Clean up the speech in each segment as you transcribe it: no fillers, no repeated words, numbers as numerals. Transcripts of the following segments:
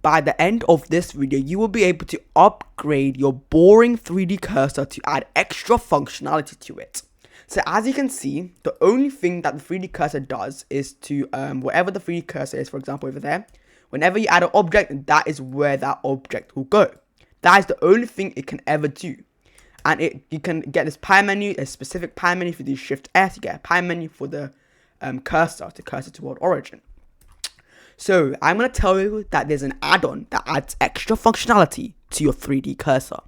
by the end of this video, you will be able to upgrade your boring 3D cursor to add extra functionality to it. So as you can see, the only thing that the 3D cursor does is to, wherever the 3D cursor is, for example over there, whenever you add an object, that is where that object will go. That is the only thing it can ever do. And you can get this pie menu, a specific pie menu. If you do Shift S, you get a pie menu for the cursor to world origin. So I'm going to tell you that there's an add-on that adds extra functionality to your 3D cursor.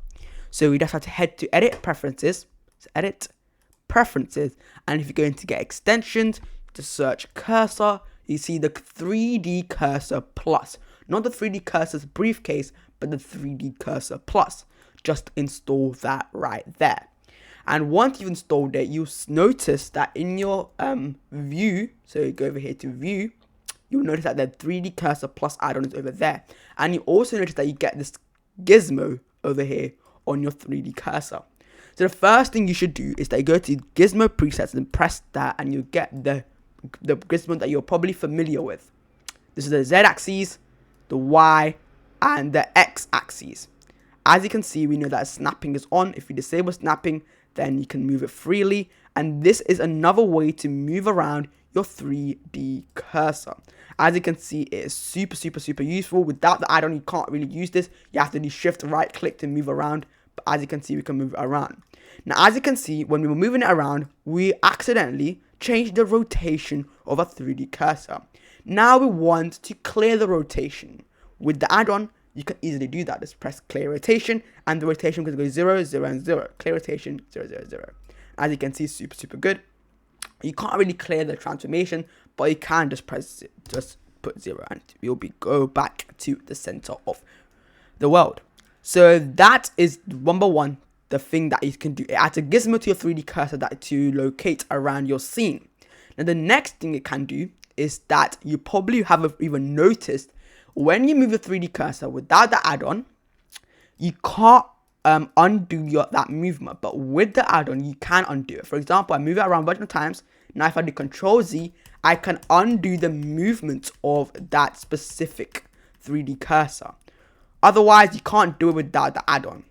So you just have to head to edit preferences, and if you're going to get extensions, to search cursor, you see the 3D cursor plus, not the 3D cursor's briefcase, but the 3D cursor plus. Just install that right there. And once you've installed it, you'll notice that in your view, so you go over here to view, you'll notice that the 3D cursor plus add-on is over there. And you also notice that you get this gizmo over here on your 3D cursor. So the first thing you should do is that you go to gizmo presets and press that, and you get the gizmo that you're probably familiar with. This is the Z-axis, the Y, and the X-axis. As you can see, we know that snapping is on. If you disable snapping, then you can move it freely. And this is another way to move around your 3D cursor. As you can see, it is super useful. Without the add-on, you can't really use this. You have to do Shift right click to move around. But as you can see, we can move it around. Now, as you can see, when we were moving it around, we accidentally changed the rotation of a 3D cursor. Now we want to clear the rotation. With the add-on, you can easily do that. Just press clear rotation, and the rotation can go 0, 0, and 0. Clear rotation, 0, 0, 0. As you can see, super good. You can't really clear the transformation, but you can just put 0, and you'll go back to the center of the world. So that is number one, the thing that you can do. It adds a gizmo to your 3D cursor to locate around your scene. Now the next thing it can do is that you probably haven't even noticed, when you move your 3D cursor without the add-on, you can't undo that movement. But with the add-on, you can undo it. For example, I move it around a bunch of times. Now if I do Control Z, I can undo the movement of that specific 3D cursor. Otherwise, you can't do it without the add-on.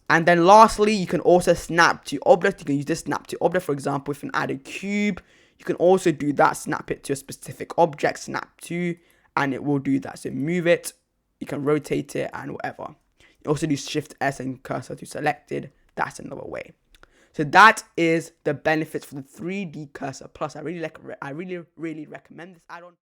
And then lastly, you can also snap to object. You can use this snap to object. For example, if you add a cube, you can also do that. Snap it to a specific object, snap to, and it will do that. So move it, you can rotate it, and whatever. You also do Shift S and cursor to selected. That's another way. So that is the benefits for the 3D cursor plus. I really recommend this add-on.